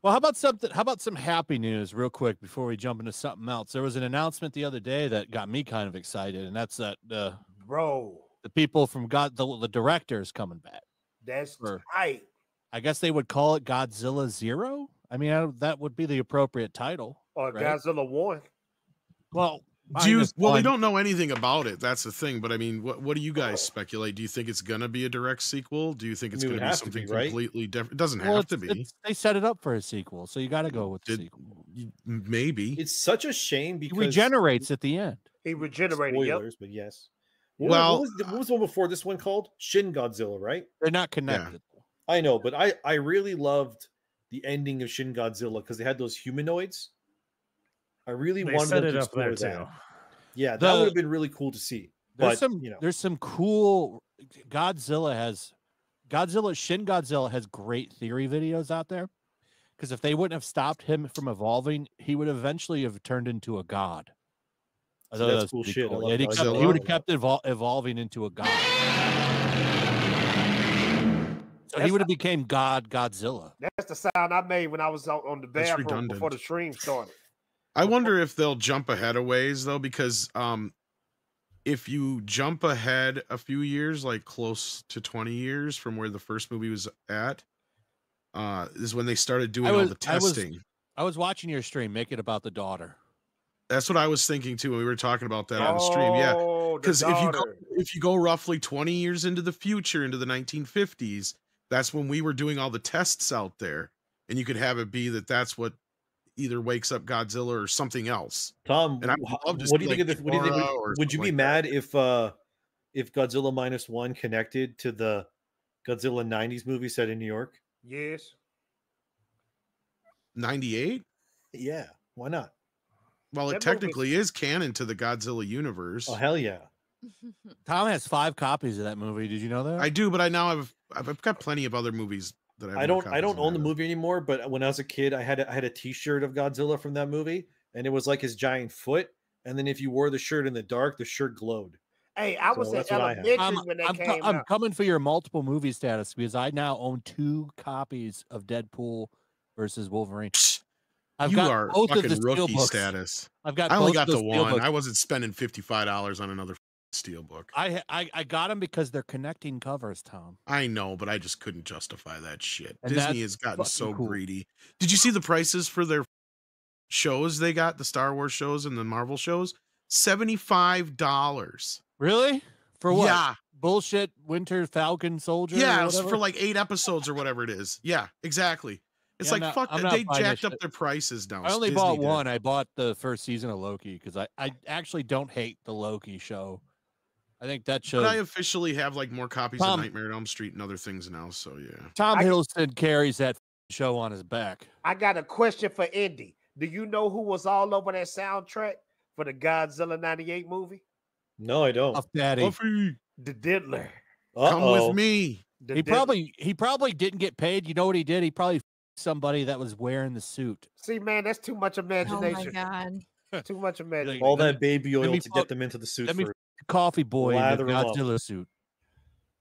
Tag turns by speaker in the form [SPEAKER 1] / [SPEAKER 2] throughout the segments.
[SPEAKER 1] Well, how about something? How about some happy news, real quick, before we jump into something else? There was an announcement the other day that got me kind of excited, and that's that
[SPEAKER 2] Bro,
[SPEAKER 1] the people from the directors coming back.
[SPEAKER 2] that's
[SPEAKER 1] Or
[SPEAKER 2] tight.
[SPEAKER 1] I guess they would call it Godzilla Zero. I mean, that would be the appropriate title,
[SPEAKER 2] Or
[SPEAKER 1] right?
[SPEAKER 2] Godzilla 1.
[SPEAKER 1] Well,
[SPEAKER 3] well, we don't know anything about it. That's the thing. But I mean, what do you guys speculate? Do you think it's going to be a direct sequel? Do you think it's going to be something completely different? It doesn't have to be.
[SPEAKER 1] They set it up for a sequel, so you got to go with the sequel.
[SPEAKER 3] Maybe.
[SPEAKER 4] It's such a shame because
[SPEAKER 1] he regenerates at the end.
[SPEAKER 2] He regenerated.
[SPEAKER 4] Spoilers, but yes.
[SPEAKER 3] Well,
[SPEAKER 4] what was the one before this one called? Shin Godzilla, right?
[SPEAKER 1] They're not connected.
[SPEAKER 3] Yeah.
[SPEAKER 4] I know, but I really loved the ending of Shin Godzilla because they had those humanoids. I really wanted them to explore that. Yeah, that would have been really cool to see.
[SPEAKER 1] There's
[SPEAKER 4] But
[SPEAKER 1] there's some cool Shin Godzilla has great theory videos out there. Because if they wouldn't have stopped him from evolving, he would eventually have turned into a god.
[SPEAKER 4] So that's cool shit.
[SPEAKER 1] Cool. He would have kept evolving into a god. So he would have became Godzilla.
[SPEAKER 2] That's the sound I made when I was out on the bathroom before the stream started.
[SPEAKER 3] I wonder if they'll jump ahead of ways though, because if you jump ahead a few years, like close to 20 years from where the first movie was at, is when they started doing all the testing.
[SPEAKER 1] I was watching your stream. Make it about the daughter.
[SPEAKER 3] That's what I was thinking too when we were talking about that on the stream. Yeah, because if you go roughly 20 years into the future, into the 1950s, that's when we were doing all the tests out there, and you could have it be that that's what either wakes up Godzilla or something else.
[SPEAKER 4] Tom,
[SPEAKER 3] and
[SPEAKER 4] what do you think of this? What do you think? Would you be mad if Godzilla Minus One connected to the Godzilla 90s movie set in New York?
[SPEAKER 2] Yes.
[SPEAKER 3] 98?
[SPEAKER 4] Yeah, why not?
[SPEAKER 3] Well, it technically is canon to the Godzilla universe.
[SPEAKER 4] Oh, hell yeah.
[SPEAKER 1] Tom has 5 copies of that movie. Did you know that?
[SPEAKER 3] I do, but I now I've got plenty of other movies that
[SPEAKER 4] I don't own the movie anymore, but when I was a kid, I had a t-shirt of Godzilla from that movie, and it was like his giant foot, and then if you wore the shirt in the dark, the shirt glowed.
[SPEAKER 2] Hey, I was at elementary when they came out.
[SPEAKER 1] I'm coming for your multiple movie status because I now own 2 copies of Deadpool versus Wolverine.
[SPEAKER 3] You are fucking rookie status. I only got the one. I wasn't spending $55 on another steelbook.
[SPEAKER 1] I got them because they're connecting covers, Tom.
[SPEAKER 3] I know, but I just couldn't justify that shit. And Disney has gotten so greedy. Did you see the prices for their shows they got, the Star Wars shows and the Marvel shows? $75.
[SPEAKER 1] Really? For what?
[SPEAKER 3] Yeah.
[SPEAKER 1] Bullshit Winter Falcon Soldier?
[SPEAKER 3] Yeah, it's for like 8 episodes or whatever it is. Yeah, exactly. It's like, fuck, they jacked up their prices down.
[SPEAKER 1] I only bought one. I bought the first season of Loki because I actually don't hate the Loki show. I think that show.
[SPEAKER 3] But I officially have like more copies of Nightmare on Elm Street and other things now, so yeah.
[SPEAKER 1] Tom Hiddleston carries that show on his back.
[SPEAKER 2] I got a question for Indy. Do you know who was all over that soundtrack for the Godzilla 98 movie?
[SPEAKER 4] No, I don't.
[SPEAKER 1] Puff Daddy.
[SPEAKER 3] Puffy.
[SPEAKER 2] The Diddler.
[SPEAKER 3] Come with me.
[SPEAKER 1] He probably didn't get paid. You know what he did? He probably somebody that was wearing the suit.
[SPEAKER 2] See, man, that's too much imagination.
[SPEAKER 5] Oh my God.
[SPEAKER 2] Too much imagination.
[SPEAKER 4] All that baby oil to get them into the suit.
[SPEAKER 1] Coffee boy in the Godzilla suit.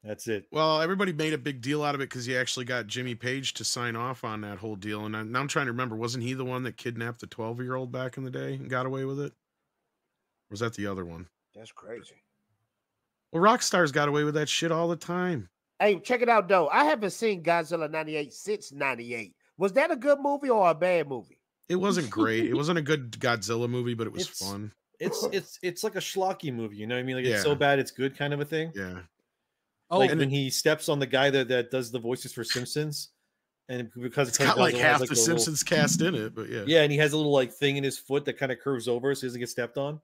[SPEAKER 4] That's it.
[SPEAKER 3] Well, everybody made a big deal out of it because he actually got Jimmy Page to sign off on that whole deal. And now I'm trying to remember, wasn't he the one that kidnapped the 12-year-old back in the day and got away with it? Or was that the other one?
[SPEAKER 2] That's crazy.
[SPEAKER 3] Well, Rockstar's got away with that shit all the time.
[SPEAKER 2] Hey, check it out, though. I haven't seen Godzilla 98 since 98. Was that a good movie or a bad movie?
[SPEAKER 3] It wasn't great. It wasn't a good Godzilla movie, but it was fun.
[SPEAKER 4] It's like a schlocky movie, you know what I mean? Like it's so bad it's good kind of a thing.
[SPEAKER 3] Yeah.
[SPEAKER 4] Oh, like when he steps on the guy that does the voices for Simpsons, and because
[SPEAKER 3] it's got like half the Simpsons cast in it, but yeah,
[SPEAKER 4] and he has a little like thing in his foot that kind of curves over so he doesn't get stepped on.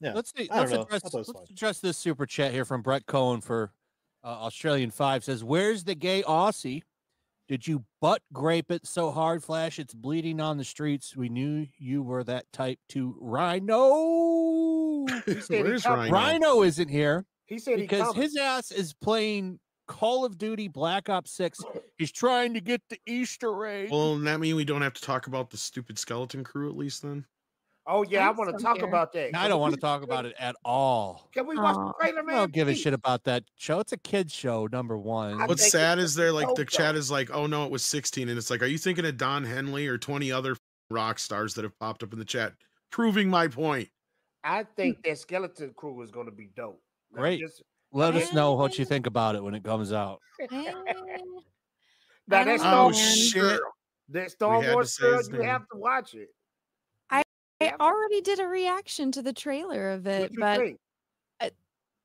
[SPEAKER 4] Yeah,
[SPEAKER 1] let's address this super chat here from Brett Cohen for Australian 5 says, "Where's the gay Aussie? Did you butt grape it so hard, Flash? It's bleeding on the streets. We knew you were that type to Rhino."
[SPEAKER 3] Where's Rhino?
[SPEAKER 1] Rhino isn't here.
[SPEAKER 2] He said
[SPEAKER 1] because his ass is playing Call of Duty Black Ops 6. He's trying to get the Easter egg.
[SPEAKER 3] Well, that mean we don't have to talk about the stupid skeleton crew at least then?
[SPEAKER 2] Oh yeah, I want to talk about that.
[SPEAKER 1] I don't want to talk about it at all.
[SPEAKER 2] Can we watch the trailer, man?
[SPEAKER 1] I don't give a shit about that show. It's a kid's show, number one.
[SPEAKER 3] What's sad is the chat is like, oh no, it was 16, and it's like, are you thinking of Don Henley or 20 other rock stars that have popped up in the chat, proving my point?
[SPEAKER 2] I think that Skeleton Crew is going to be dope.
[SPEAKER 1] Great. Let us know what you think about it when it comes out.
[SPEAKER 2] Now that's
[SPEAKER 3] oh shit!
[SPEAKER 2] That Star Wars girl, you have to watch it.
[SPEAKER 5] I already did a reaction to the trailer of it, but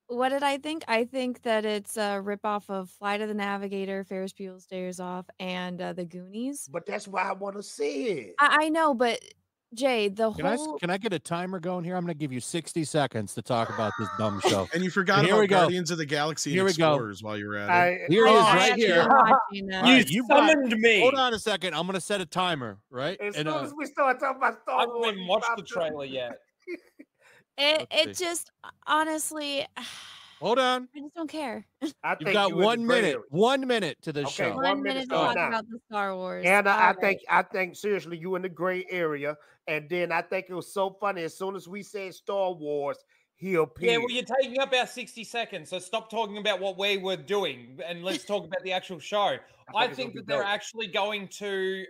[SPEAKER 5] what did I think? I think that it's a ripoff of Flight of the Navigator, Ferris Bueller's Days Off, and The Goonies.
[SPEAKER 2] But that's why I want to see it.
[SPEAKER 5] I know, but Jay,
[SPEAKER 1] Can I get a timer going here? I'm going to give you 60 seconds to talk about this dumb show.
[SPEAKER 3] And you forgot about Guardians of the Galaxy and Explorers while you were at it.
[SPEAKER 1] Here he is right here.
[SPEAKER 6] You summoned me.
[SPEAKER 1] Hold on a second. I'm going to set a timer, right?
[SPEAKER 2] As soon as we start talking about Star Wars,
[SPEAKER 6] I haven't even watched the trailer yet.
[SPEAKER 5] It just, honestly...
[SPEAKER 1] Hold on.
[SPEAKER 5] I just don't care.
[SPEAKER 1] You've got 1 minute. 1 minute to this show.
[SPEAKER 5] 1 minute to talk about the Star Wars.
[SPEAKER 2] And I think seriously, you in the gray area. And then I think it was so funny. As soon as we said Star Wars, he appeared.
[SPEAKER 6] Yeah, well, you're taking up our 60 seconds, so stop talking about what we were doing and let's talk about the actual show. I think that they're actually going to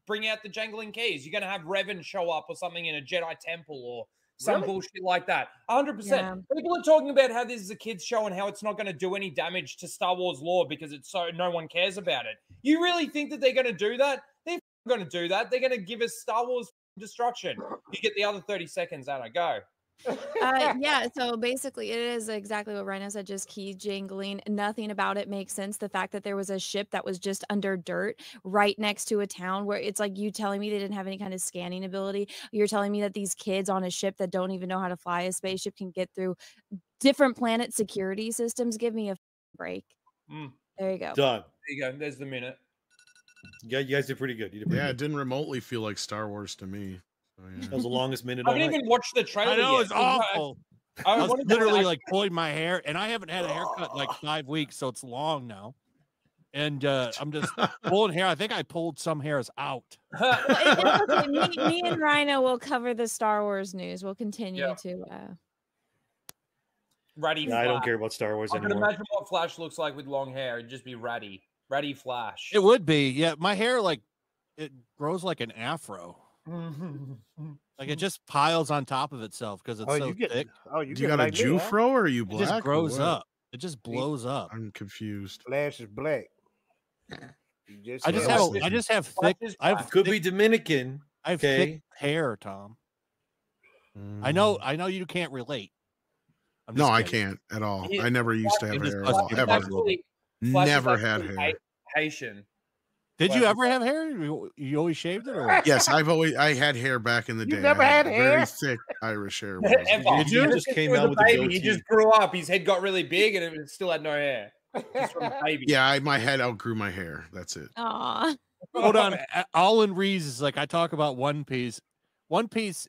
[SPEAKER 6] bring out the jangling keys. You're going to have Revan show up or something in a Jedi temple or some bullshit like that. 100%. Yeah. People are talking about how this is a kid's show and how it's not going to do any damage to Star Wars lore because it's so no one cares about it. You really think that they're going to do that? They're going to do that. They're going to give us Star Wars destruction. You get the other 30 seconds, Anna. Go.
[SPEAKER 5] Yeah, so basically it is exactly what Rhino said, just key jingling. Nothing about it makes sense. The fact that there was a ship that was just under dirt right next to a town where it's like you telling me they didn't have any kind of scanning ability. You're telling me that these kids on a ship that don't even know how to fly a spaceship can get through different planet security systems. Give me a break. There you go.
[SPEAKER 4] Done.
[SPEAKER 6] There you go. There's the minute.
[SPEAKER 4] Yeah, you guys did pretty good.
[SPEAKER 3] It didn't remotely feel like Star Wars to me.
[SPEAKER 4] That was the longest minute.
[SPEAKER 6] I haven't even watched the trailer.
[SPEAKER 1] I know
[SPEAKER 6] yet.
[SPEAKER 1] it's awful. I was literally like pulling my hair, and I haven't had a haircut in like 5 weeks, so it's long now. And I'm just pulling hair. I think I pulled some hairs out.
[SPEAKER 5] me and Rhino will cover the Star Wars news. We'll continue to.
[SPEAKER 6] Ratty.
[SPEAKER 4] I don't care about Star Wars anymore.
[SPEAKER 6] I can imagine what Flash looks like with long hair. It'd just be ratty Flash.
[SPEAKER 1] It would be, yeah. My hair it grows like an afro. Like it just piles on top of itself because it's so thick.
[SPEAKER 3] You got a Jufro or are you black?
[SPEAKER 1] It just grows up. It just blows up.
[SPEAKER 3] I'm confused.
[SPEAKER 2] Flash is black.
[SPEAKER 1] I just have thick.
[SPEAKER 4] Could be Dominican.
[SPEAKER 1] I have thick hair, Tom. I know you can't relate.
[SPEAKER 3] No, I can't at all. I never used to have hair. Never had hair.
[SPEAKER 6] Haitian.
[SPEAKER 1] Did you ever have hair? You always shaved it, or what?
[SPEAKER 3] Yes, I had hair back in the day.
[SPEAKER 2] You never had hair?
[SPEAKER 3] Very thick Irish hair.
[SPEAKER 6] Did you? Just came out with a baby. He just grew up. His head got really big, and it still had no hair. Just from a baby.
[SPEAKER 3] Yeah, my head outgrew my hair. That's it.
[SPEAKER 5] Aw.
[SPEAKER 1] Hold on. All in Rees is like I talk about One Piece. One Piece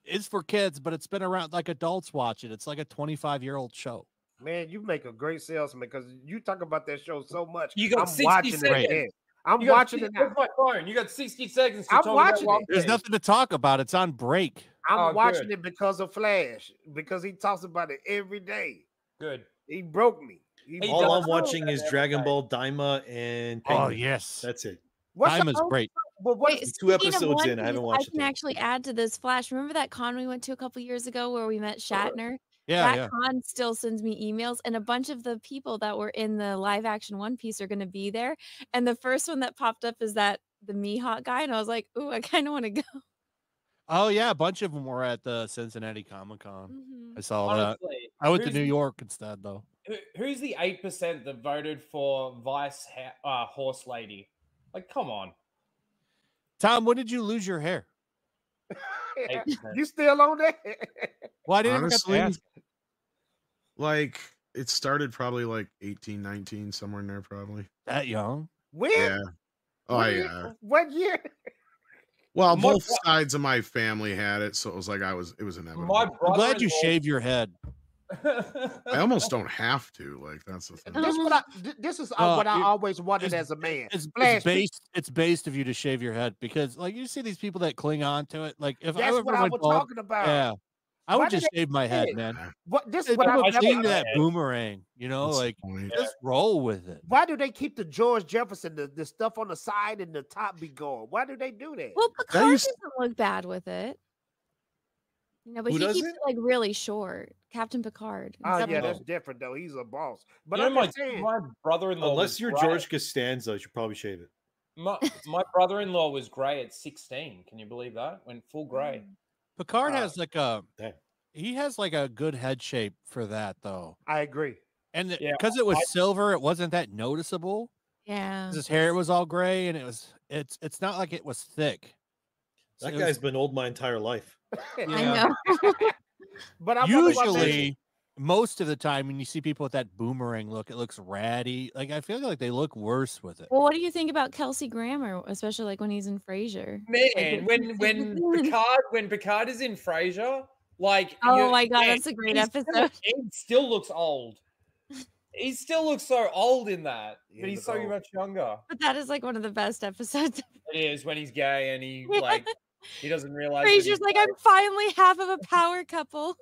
[SPEAKER 1] is for kids, but it's been around like adults watch it. It's like a 25-year-old show.
[SPEAKER 2] Man, you make a great salesman because you talk about that show so much.
[SPEAKER 6] You got 60 seconds.
[SPEAKER 2] I'm watching it now.
[SPEAKER 6] Where's my phone? You got 60 seconds to
[SPEAKER 2] I'm
[SPEAKER 6] talk
[SPEAKER 2] watching
[SPEAKER 6] about
[SPEAKER 2] it.
[SPEAKER 1] There's nothing to talk about. It's on break.
[SPEAKER 2] I'm watching it because of Flash, because he talks about it every day.
[SPEAKER 6] Good.
[SPEAKER 2] He broke me.
[SPEAKER 4] All I'm watching is Dragon Ball Daima and Penguin.
[SPEAKER 1] Oh, yes.
[SPEAKER 4] That's it.
[SPEAKER 1] Daima's great.
[SPEAKER 2] But
[SPEAKER 5] Wait,
[SPEAKER 4] 2 episodes in, I haven't watched it.
[SPEAKER 5] I can actually add to this, Flash. Remember that con we went to a couple years ago where we met Shatner?
[SPEAKER 1] Yeah,
[SPEAKER 5] con still sends me emails, and a bunch of the people that were in the live action One Piece are going to be there. And the first one that popped up is the Mihawk guy, and I was like, "Ooh, I kind of want to go."
[SPEAKER 1] Oh yeah, a bunch of them were at the Cincinnati Comic-Con. I saw that. I went to New York instead, though.
[SPEAKER 6] Who's the 8% that voted for Vice Horse Lady? Like, come on,
[SPEAKER 1] Tom. When did you lose your hair?
[SPEAKER 2] You still on that?
[SPEAKER 1] Well, I didn't
[SPEAKER 3] honestly, like it started probably like 18, 19, somewhere in there, probably.
[SPEAKER 1] That young?
[SPEAKER 2] When?
[SPEAKER 3] Yeah. Oh yeah.
[SPEAKER 2] What year?
[SPEAKER 3] Well, both sides of my family had it, so it was like it was inevitable.
[SPEAKER 1] I'm glad you shaved your head.
[SPEAKER 3] I almost don't have to. Like that's the thing.
[SPEAKER 2] This is what I always wanted as a man.
[SPEAKER 1] It's based of you to shave your head because, like, you see these people that cling on to it. Like, if
[SPEAKER 2] that's what I was talking about.
[SPEAKER 1] Yeah, I would just shave my head, man.
[SPEAKER 2] This is what I was
[SPEAKER 1] saying to that boomerang. You know, like just roll with it.
[SPEAKER 2] Why do they keep the George Jefferson, the stuff on the side and the top be going? Why do they do that?
[SPEAKER 5] Well, Picard doesn't look bad with it. You know, but he keeps it like really short. Captain Picard.
[SPEAKER 2] Oh yeah, that's different though. He's a boss. But
[SPEAKER 6] you know, my brother-in-law.
[SPEAKER 4] Unless you're George Costanza, you should probably shave it.
[SPEAKER 6] My brother-in-law was grey at 16. Can you believe that? Went full grey.
[SPEAKER 1] Picard has like he has like a good head shape for that though.
[SPEAKER 2] I agree.
[SPEAKER 1] And because it was silver, it wasn't that noticeable.
[SPEAKER 5] Yeah.
[SPEAKER 1] His hair was all gray, and it's not like it was thick.
[SPEAKER 4] That guy's been old my entire life.
[SPEAKER 5] I know.
[SPEAKER 2] But
[SPEAKER 1] usually, most of the time, when you see people with that boomerang look, it looks ratty. Like I feel like they look worse with it.
[SPEAKER 5] Well, what do you think about Kelsey Grammer, especially like when he's in Frasier?
[SPEAKER 6] Man, when Picard is in Frasier, like
[SPEAKER 5] my god, that's a great episode.
[SPEAKER 6] He still looks old. He still looks so old in that, but he's so much younger.
[SPEAKER 5] But that is like one of the best episodes.
[SPEAKER 6] It is when he's gay and he doesn't realize.
[SPEAKER 5] Frasier's like, I'm finally half of a power couple.